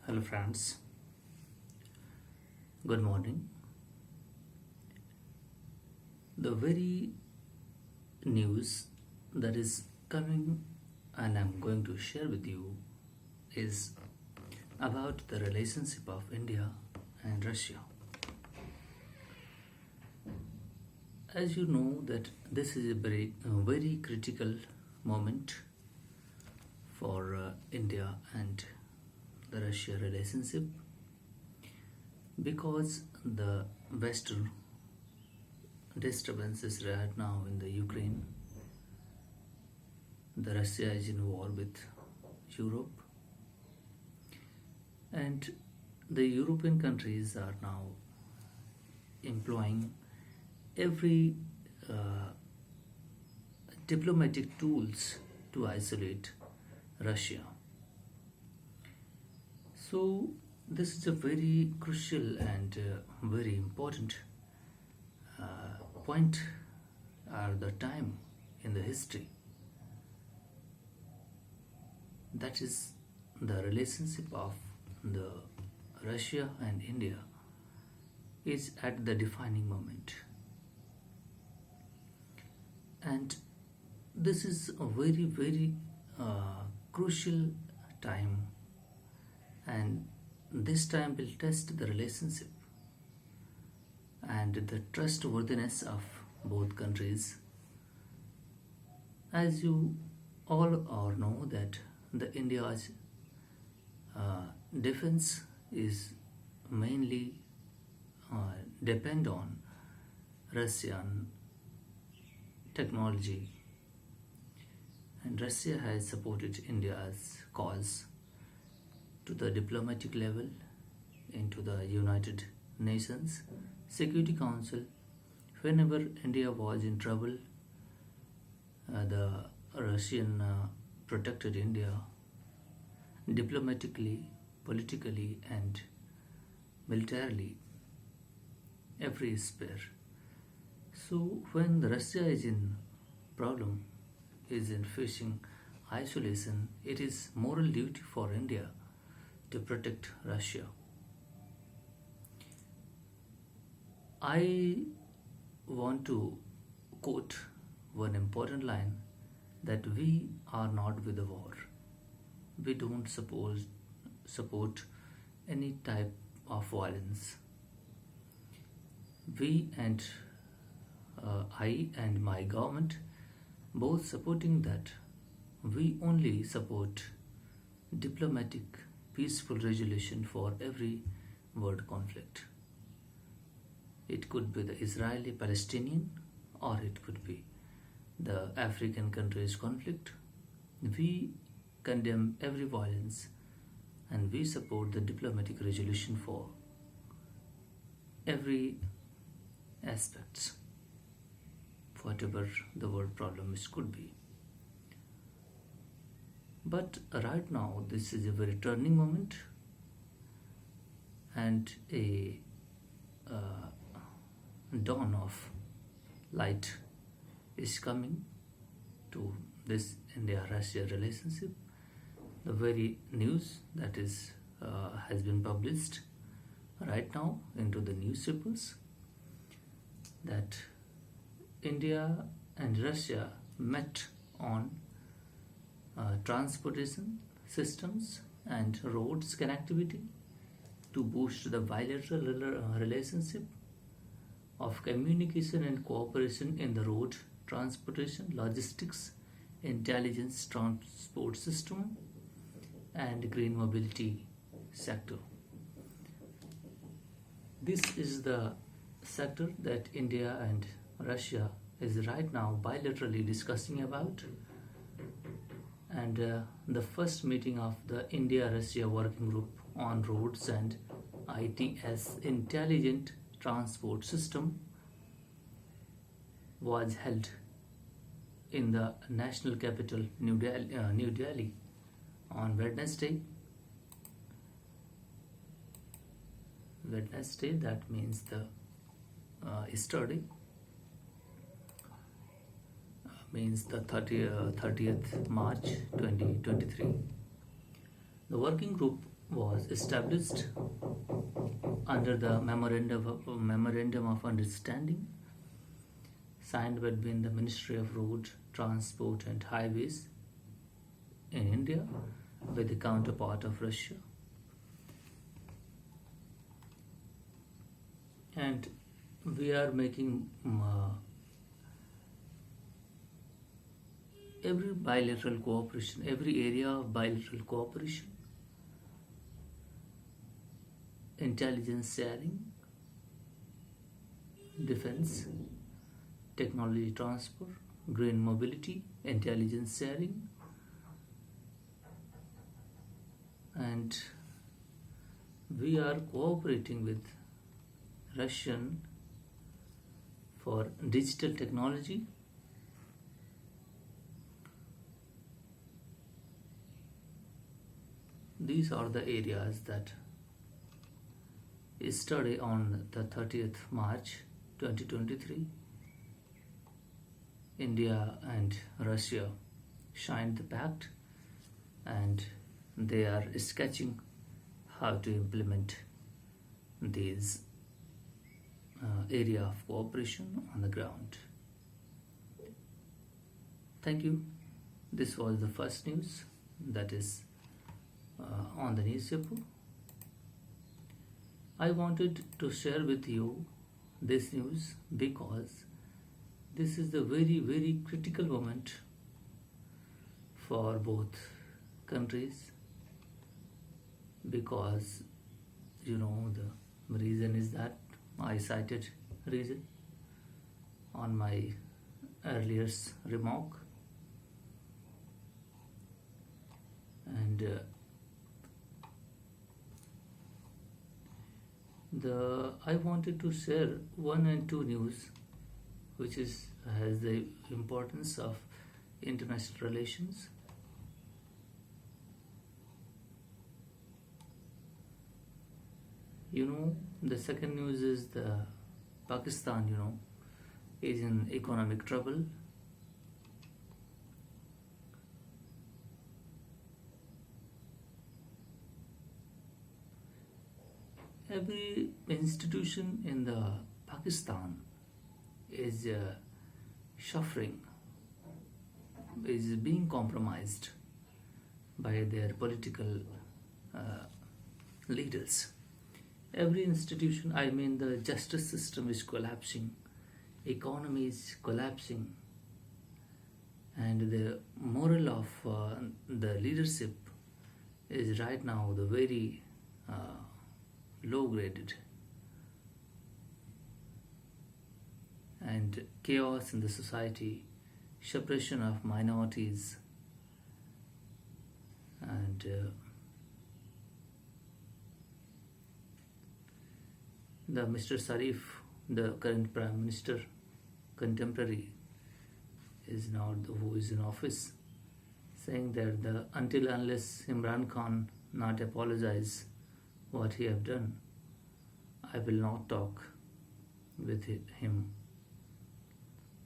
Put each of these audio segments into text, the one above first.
Hello, friends. Good morning. The very news that is coming and I'm going to share with you is about the relationship of India and Russia. As you know that this is a very critical moment for India and the Russia relationship because the Western disturbances right now in the Ukraine, the Russia is in war with Europe, and the European countries are now employing every uh, diplomatic tools to isolate Russia. So this is a very crucial and very important point or the time in the history, that is the relationship of the Russia and India is at the defining moment, and this is a very crucial time, and this time will test the relationship and the trustworthiness of both countries. As you all know that the India's uh, defense is mainly depend on Russian technology, and Russia has supported India's cause to the diplomatic level into the United Nations Security Council. Whenever India was in trouble, the Russian protected India diplomatically, politically, and militarily, every sphere. So when the Russia is in problem, is in facing isolation, it is moral duty for India to protect Russia. I want to quote one important line, that we are not with the war. We don't support any type of violence. We and I and my government both supporting that. We only support diplomatic peaceful resolution for every world conflict. It could be the Israeli Palestinian, or it could be the African countries conflict. We condemn every violence and we support the diplomatic resolution for every aspect, whatever the world problems could be. But right now, this is a very turning moment, and a dawn of light is coming to this India-Russia relationship. The very news that is has been published right now into the newspapers, that India and Russia met on transportation systems and roads connectivity to boost the bilateral relationship of communication and cooperation in the road transportation, logistics, intelligence transport system, and green mobility sector. This is the sector that India and Russia is right now bilaterally discussing about, and the first meeting of the India-Russia Working Group on Roads and ITS Intelligent Transport System was held in the national capital New Delhi on Wednesday. Wednesday, that means the yesterday, means the 30th March 2023. The working group was established under the Memorandum of Understanding signed between the Ministry of Road Transport and Highways in India with the counterpart of Russia. And we are making every bilateral cooperation, every area of bilateral cooperation, intelligence sharing, defense, technology transfer, green mobility, intelligence sharing, and we are cooperating with Russian for digital technology, these are the areas that yesterday on the 30th March 2023 India and Russia signed the pact, and they are sketching how to implement these area of cooperation on the ground. Thank you. This was the first news that is on the newspaper. I wanted to share with you this news because this is the very, very critical moment for both countries, because the reason is that I cited reason on my earlier remark, and I wanted to share one and two news which has the importance of international relations. The second news is the Pakistan, is in economic trouble. Every institution in the Pakistan is suffering, is being compromised by their political leaders. Every institution, the justice system is collapsing, economy is collapsing, and the moral of the leadership is right now the very low graded, and chaos in the society, suppression of minorities, and the Mr. Sharif, the current Prime Minister, contemporary, is now who is in office, saying that until unless Imran Khan not apologize what he have done, I will not talk with him.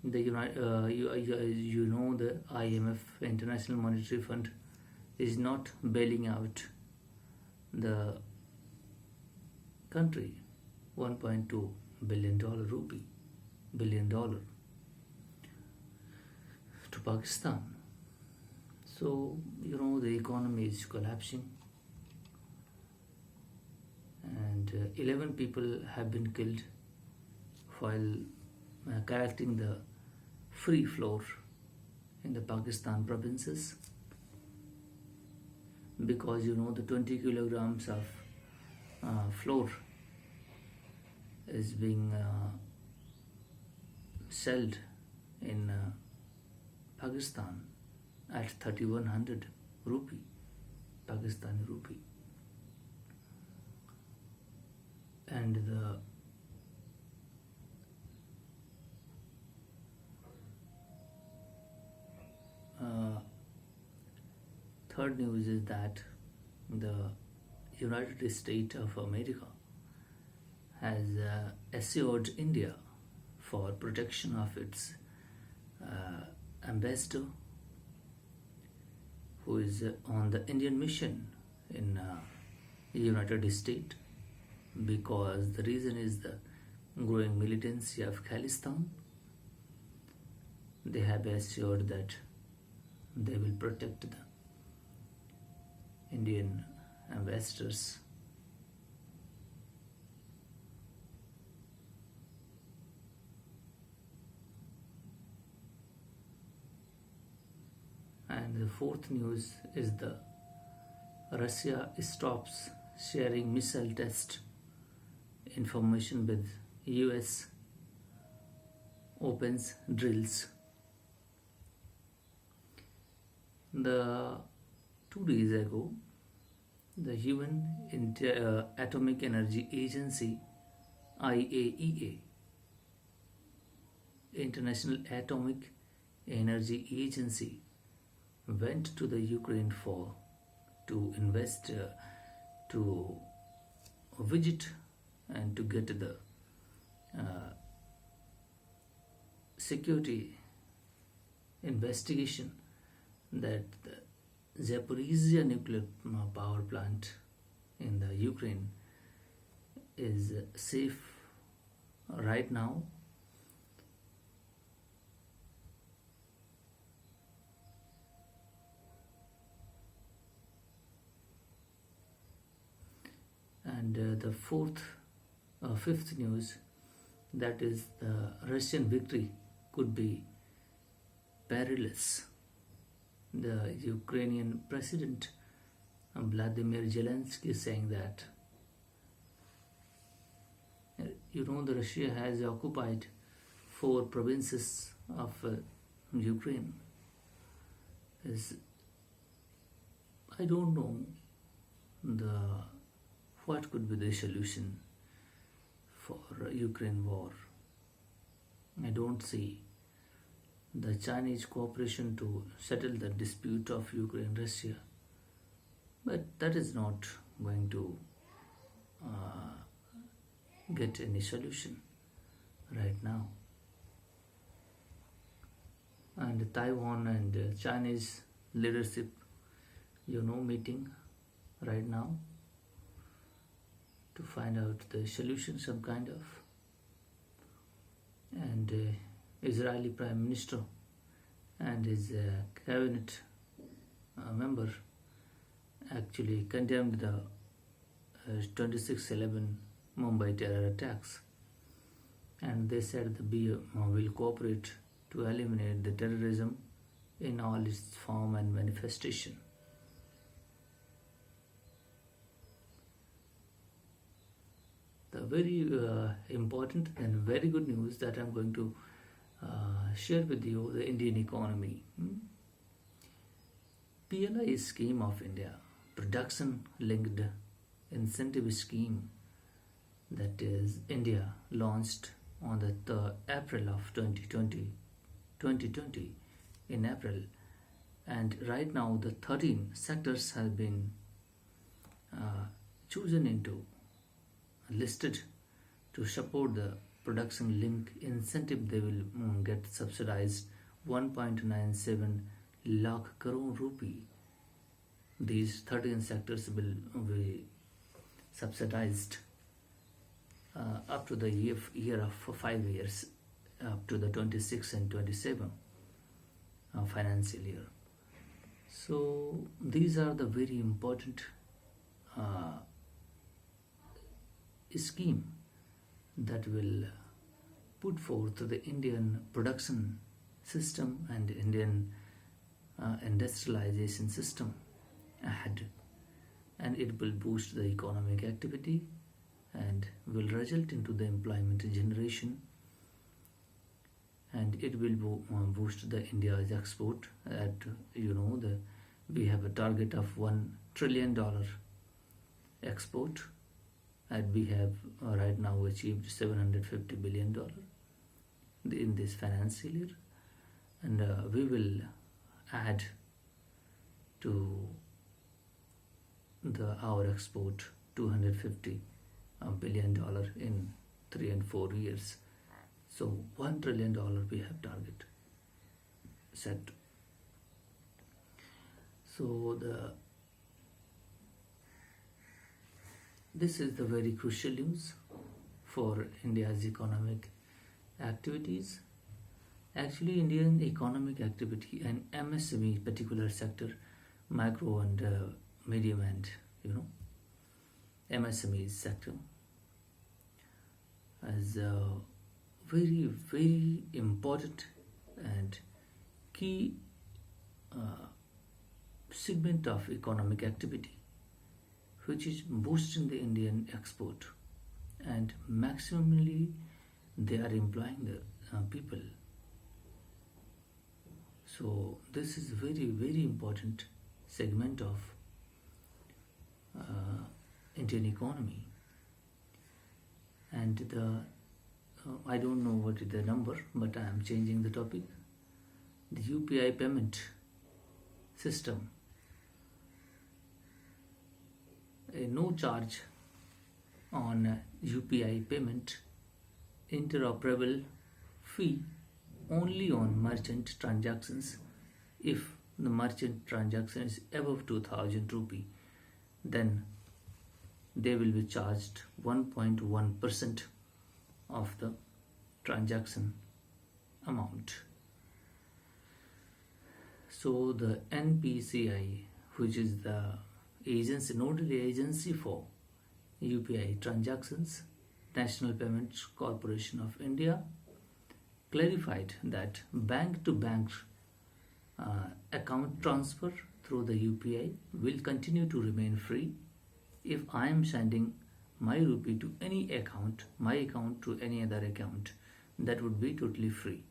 The the IMF, International Monetary Fund, is not bailing out the country. $1.2 billion to Pakistan. So the economy is collapsing, and 11 people have been killed while collecting the free floor in the Pakistan provinces, because the 20 kilograms of floor is being sold in Pakistan at 3100 rupee, Pakistani rupee, and the third news is that the United States of America has assured India for protection of its ambassador, who is on the Indian mission in United States, because the reason is the growing militancy of Khalistan. They have assured that they will protect the Indian ambassadors. And the fourth news is the Russia stops sharing missile test information with US, opens drills. The 2 days ago, the Atomic Energy Agency, IAEA, International Atomic Energy Agency, went to the Ukraine to invest, to visit and to get the security investigation that the Zaporizhia nuclear power plant in the Ukraine is safe right now. And the fifth news, that is the Russian victory could be perilous. The Ukrainian President Vladimir Zelensky is saying that, the Russia has occupied 4 provinces of Ukraine. I don't know what could be the solution for Ukraine war. I don't see the Chinese cooperation to settle the dispute of Ukraine-Russia, but that is not going to get any solution right now. And Taiwan and Chinese leadership, meeting right now to find out the solution, some kind of. And Israeli Prime Minister and his cabinet member actually condemned the 26/11 Mumbai terror attacks, and they said the BM will cooperate to eliminate the terrorism in all its form and manifestation. The very important and very good news that I'm going to share with you, the Indian economy. PLI scheme of India, production linked incentive scheme, that is India launched on the April of 2020 in April, and right now the 13 sectors have been chosen into listed to support the production link incentive. They will get subsidized 1.97 lakh crore rupee. These 13 sectors will be subsidized up to the year of 5 years, up to the 26 and 27 financial year. So these are the very important scheme that will put forth the Indian production system and Indian industrialization system ahead, and it will boost the economic activity and will result into the employment generation, and it will boost the India's export. At we have a target of $1 trillion export, and we have right now achieved $750 billion in this financial year, and we will add to our export $250 billion in 3 and 4 years. So $1 trillion we have target set. So This is the very crucial news for India's economic activities. Actually, Indian economic activity and MSME particular sector, micro and medium and MSME sector, as a very very important and key segment of economic activity, which is boosting the Indian export, and maximally they are employing the people. So this is very very important segment of Indian economy. And the I don't know what is the number, but I am changing the topic. The UPI payment system, a no charge on UPI payment, interoperable fee only on merchant transactions. If the merchant transaction is above 2000 rupee, then they will be charged 1.1% of the transaction amount. So the NPCI, which is the agency, nodal agency for UPI transactions, National Payments Corporation of India, clarified that bank-to-bank account transfer through the UPI will continue to remain free. If I am sending my rupee to any account, my account to any other account, that would be totally free.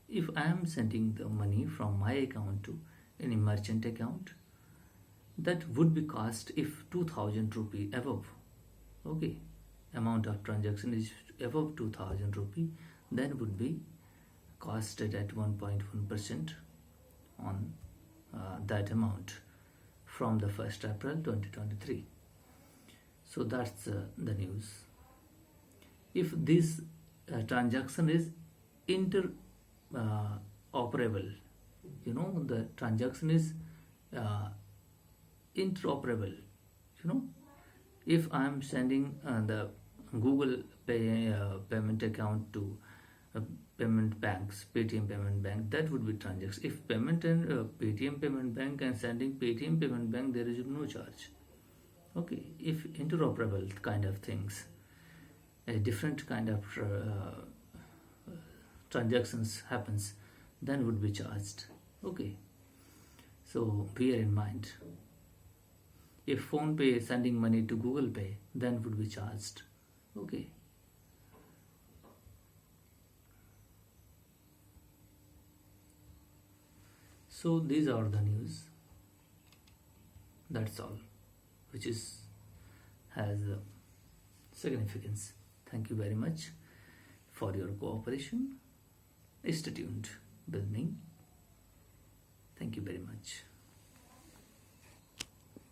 If I am sending the money from my account to any merchant account, that would be cost if 2000 rupee above, okay, amount of transaction is above 2000 rupee, then would be costed at 1.1% on that amount from the 1st April 2023. So that's the news. If this transaction is interoperable, the transaction is interoperable, if I am sending the Google Pay payment account to payment banks, Paytm payment bank, that would be transaction. If payment and Paytm payment bank and sending Paytm payment bank, there is no charge. Okay, if interoperable kind of things, a different kind of transactions happens, then would be charged. Okay, so bear in mind. If PhonePe is sending money to Google Pay, then would be charged. Okay. So these are the news. That's all, which has significance. Thank you very much for your cooperation. Stay tuned with me. Thank you very much.